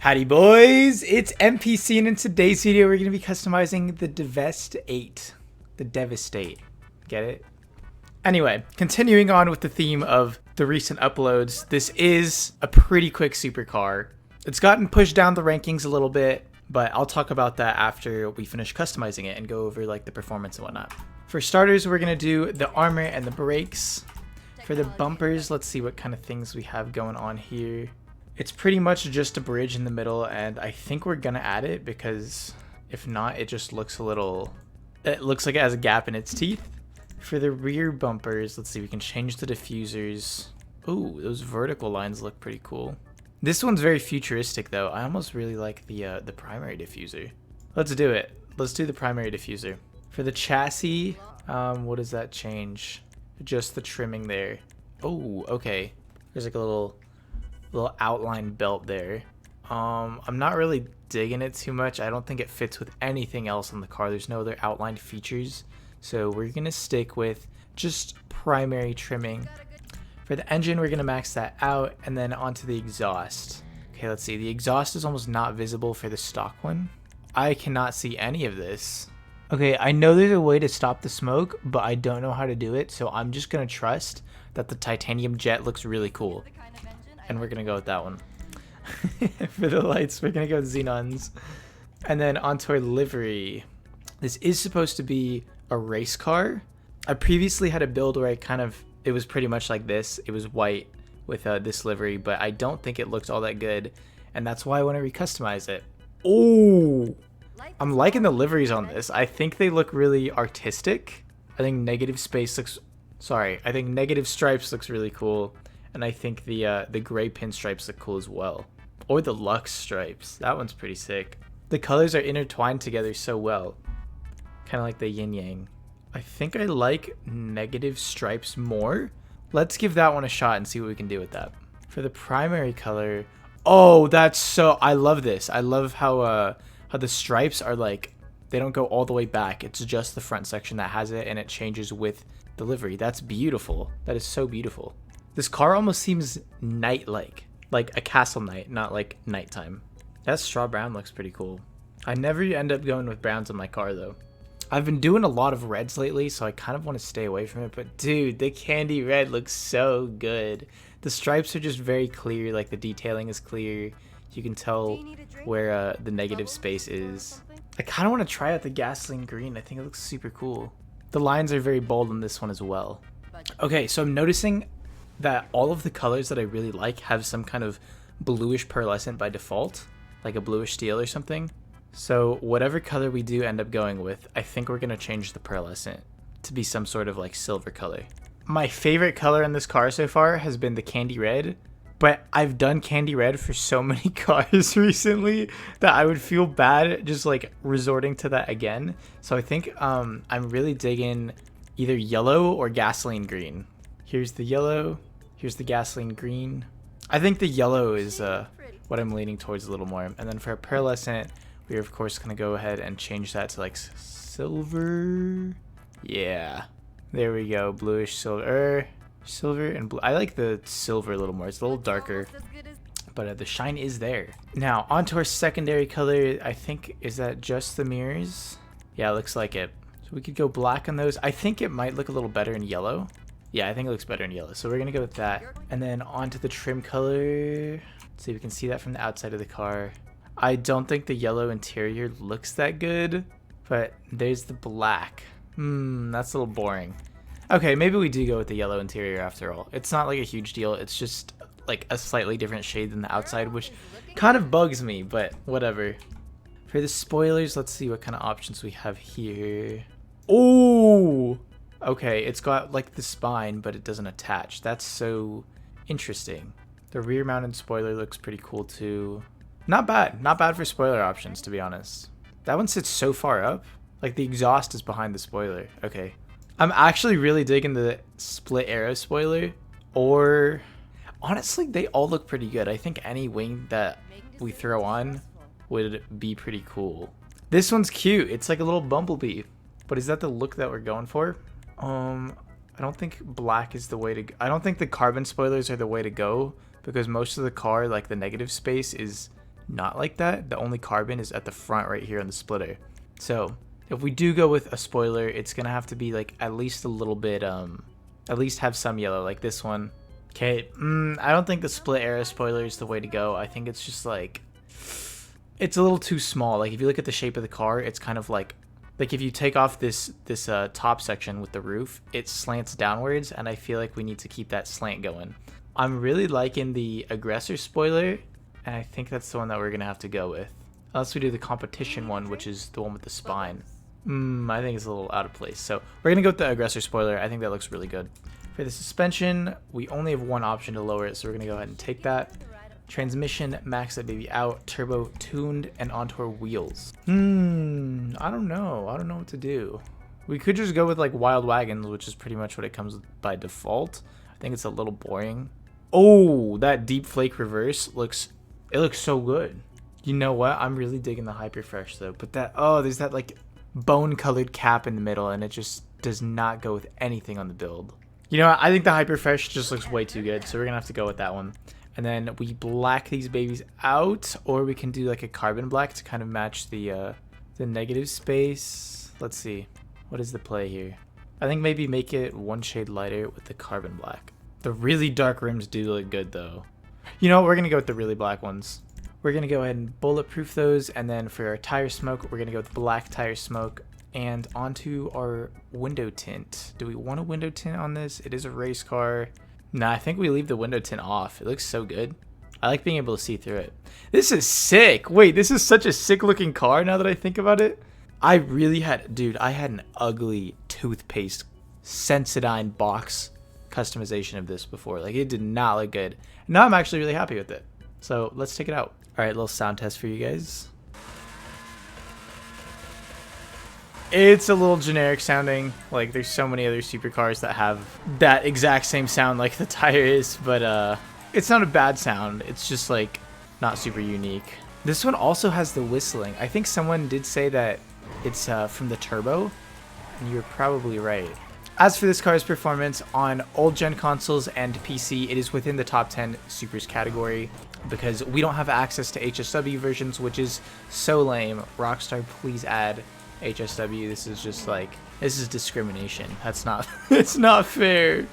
Howdy boys, it's MPC, and in today's video we're going to be customizing the Deveste 8. The Devastate. Get it? Anyway, continuing on with the theme of the recent uploads, this is a pretty quick supercar. It's gotten pushed down the rankings a little bit, but I'll talk about that after we finish customizing it and go over like the performance and whatnot. For starters, we're going to do the armor and the brakes. For the bumpers, let's see what kind of things we have going on here. It's pretty much just a bridge in the middle, and I think we're gonna add it because if not, it just looks a little... It looks like it has a gap in its teeth. For the rear bumpers, let's see, we can change the diffusers. Ooh, those vertical lines look pretty cool. This one's very futuristic though. I almost really like the primary diffuser. Let's do it. Let's do the primary diffuser. For the chassis, what does that change? Just the trimming there. Oh, okay. There's like a little outline belt there. I'm not really digging it too much. I don't think it fits with anything else on the car. There's no other outlined features, so we're gonna stick with just primary trimming. For the engine, we're gonna max that out, and then onto the exhaust. Okay, let's see. The exhaust is almost not visible for the stock one. I cannot see any of this. Okay, I know there's a way to stop the smoke, but I don't know how to do it, so I'm just gonna trust that the titanium jet looks really cool. And we're gonna go with that one. For the lights, we're gonna go with xenons. And then onto our livery. This is supposed to be a race car. I previously had a build where it was pretty much like this. It was white with this livery, but I don't think it looks all that good. And that's why I want to recustomize it. Oh, I'm liking the liveries on this. I think they look really artistic. I think negative stripes looks really cool. And I think the gray pinstripes look cool as well. Or the Lux stripes. That one's pretty sick. The colors are intertwined together so well. Kind of like the yin yang. I think I like negative stripes more. Let's give that one a shot and see what we can do with that. For the primary color. Oh, that's so... I love this. I love how the stripes are like... They don't go all the way back. It's just the front section that has it, and it changes with the livery. That's beautiful. That is so beautiful. This car almost seems night-like a castle night, not like nighttime. That straw brown looks pretty cool. I never end up going with browns on my car though. I've been doing a lot of reds lately, so I kind of want to stay away from it, but dude, the candy red looks so good. The stripes are just very clear, like the detailing is clear. You can tell where the negative space is. I kind of want to try out the gasoline green. I think it looks super cool. The lines are very bold on this one as well. Okay, so I'm noticing that all of the colors that I really like have some kind of bluish pearlescent by default, like a bluish steel or something. So whatever color we do end up going with, I think we're going to change the pearlescent to be some sort of like silver color. My favorite color in this car so far has been the candy red, but I've done candy red for so many cars recently that I would feel bad just like resorting to that again. So I think I'm really digging either yellow or gasoline green. Here's the yellow, here's the gasoline green. I think the yellow is what I'm leaning towards a little more. And then for a pearlescent, we're of course gonna go ahead and change that to like silver. Yeah, there we go, bluish silver, silver and blue. I like the silver a little more, it's a little darker, but the shine is there. Now onto our secondary color. I think, is that just the mirrors? Yeah, it looks like it. So we could go black on those. I think it might look a little better in yellow. Yeah, I think it looks better in yellow. So we're going to go with that. And then onto the trim color. Let's see if we can see that from the outside of the car. I don't think the yellow interior looks that good, but there's the black. That's a little boring. Okay, maybe we do go with the yellow interior after all. It's not like a huge deal. It's just like a slightly different shade than the outside, which kind of bugs me, but whatever. For the spoilers, let's see what kind of options we have here. Oh! Okay, it's got like the spine, but it doesn't attach. That's so interesting. The rear mounted spoiler looks pretty cool too. Not bad. Not bad for spoiler options, to be honest. That one sits so far up. Like the exhaust is behind the spoiler. Okay. I'm actually really digging the split arrow spoiler. Or honestly, they all look pretty good. I think any wing that we throw on would be pretty cool. This one's cute. It's like a little bumblebee. But is that the look that we're going for? I don't think black is the way to go. I don't think the carbon spoilers are the way to go, because most of the car, like the negative space, is not like that. The only carbon is at the front right here on the splitter. So if we do go with a spoiler, it's gonna have to be like at least a little bit, at least have some yellow like this one. Okay, I don't think the split arrow spoiler is the way to go. I think it's just like, it's a little too small. Like if you look at the shape of the car, it's kind of like if you take off this top section with the roof, it slants downwards, and I feel like we need to keep that slant going. I'm really liking the aggressor spoiler, and I think that's the one that we're gonna have to go with. Unless we do the competition one, which is the one with the spine. I think it's a little out of place. So we're gonna go with the aggressor spoiler. I think that looks really good. For the suspension, we only have one option to lower it, so we're gonna go ahead and take that. Transmission, max that baby out, turbo tuned, and onto our wheels. I don't know. I don't know what to do. We could just go with like Wild Wagons, which is pretty much what it comes with by default. I think it's a little boring. Oh, that deep flake reverse looks so good. You know what? I'm really digging the Hyperfresh though. But there's that like bone colored cap in the middle, and it just does not go with anything on the build. You know what? I think the Hyperfresh just looks way too good, so we're gonna have to go with that one. And then we black these babies out, or we can do like a carbon black to kind of match the negative space. Let's see. What is the play here? I think maybe make it one shade lighter with the carbon black. The really dark rims do look good though. You know what? We're gonna go with the really black ones. We're gonna go ahead and bulletproof those, and then for our tire smoke, we're gonna go with black tire smoke. And onto our window tint. Do we want a window tint on this? It is a race car. Nah, I think we leave the window tint off. It looks so good. I like being able to see through it. This is sick. Wait, this is such a sick looking car now that I think about it. I really had, dude, I had an ugly toothpaste Sensodyne box customization of this before. Like, it did not look good. Now I'm actually really happy with it. So let's take it out. All right, little sound test for you guys. It's a little generic sounding. Like, there's so many other supercars that have that exact same sound like the tire is, but it's not a bad sound. It's just like not super unique. This one also has the whistling. I think someone did say that it's from the turbo, and you're probably right. As for this car's performance on old gen consoles and PC, it is within the top 10 supers category because we don't have access to HSW versions, which is so lame. Rockstar, please add HSW. This is just like, this is discrimination. That's not, it's not fair.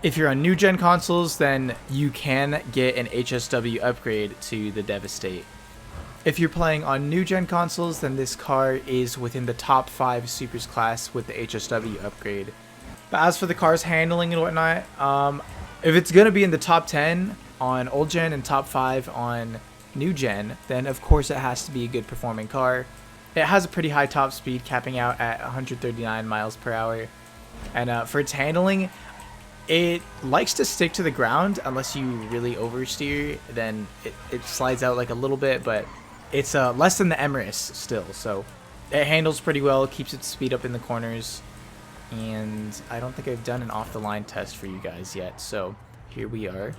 If you're on new gen consoles, then you can get an HSW upgrade to the Devastate. If you're playing on new gen consoles, then this car is within the top 5 supers class with the HSW upgrade. But as for the car's handling and whatnot, if it's gonna be in the top 10 on old gen and top 5 on new gen, then of course it has to be a good performing car. It has a pretty high top speed, capping out at 139 miles per hour. And for its handling, it likes to stick to the ground unless you really oversteer. Then it slides out like a little bit, but it's less than the Emirates still. So it handles pretty well, keeps its speed up in the corners. And I don't think I've done an off-the-line test for you guys yet. So here we are.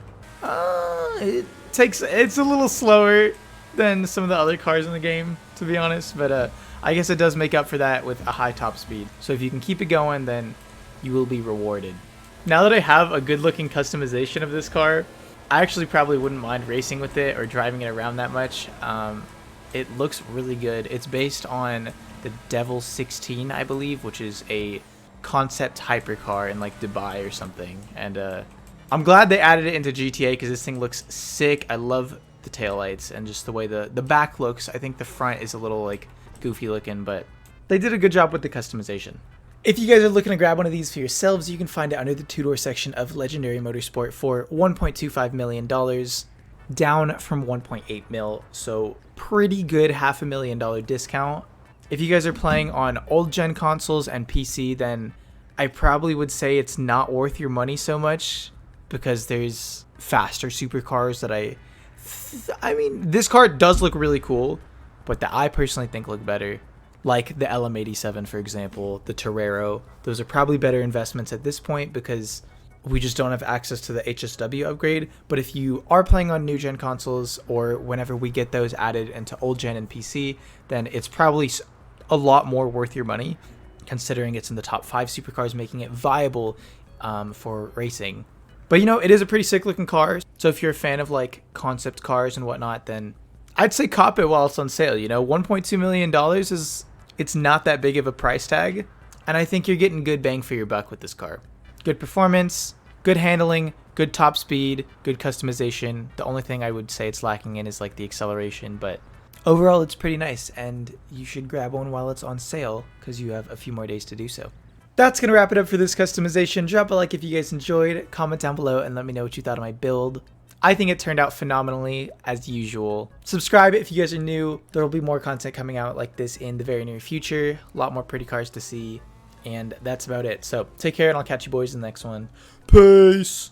It's a little slower than some of the other cars in the game, to be honest, but I guess it does make up for that with a high top speed. So if you can keep it going, then you will be rewarded. Now that I have a good looking customization of this car, I actually probably wouldn't mind racing with it or driving it around that much. It looks really good. It's based on the Devil 16, I believe, which is a concept hypercar in like Dubai or something. And I'm glad they added it into GTA because this thing looks sick. I love the taillights and just the way the back looks. I think the front is a little like goofy looking, but they did a good job with the customization. If you guys are looking to grab one of these for yourselves, you can find it under the two-door section of Legendary Motorsport for $1.25 million, down from 1.8 mil, so pretty good $500,000 discount. If you guys are playing on old gen consoles and PC, then I probably would say it's not worth your money so much because there's faster supercars that I mean, this car does look really cool, but that I personally think look better. Like the LM87, for example, the Torero. Those are probably better investments at this point because we just don't have access to the HSW upgrade. But if you are playing on new gen consoles or whenever we get those added into old gen and PC, then it's probably a lot more worth your money considering it's in the top 5 supercars, making it viable for racing. But you know, it is a pretty sick looking car. So if you're a fan of like concept cars and whatnot, then I'd say cop it while it's on sale. You know, $1.2 million it's not that big of a price tag. And I think you're getting good bang for your buck with this car. Good performance, good handling, good top speed, good customization. The only thing I would say it's lacking in is like the acceleration, but overall it's pretty nice, and you should grab one while it's on sale because you have a few more days to do so. That's going to wrap it up for this customization. Drop a like if you guys enjoyed, comment down below, and let me know what you thought of my build. I think it turned out phenomenally, as usual. Subscribe if you guys are new. There will be more content coming out like this in the very near future. A lot more pretty cars to see. And that's about it. So take care, and I'll catch you boys in the next one. Peace!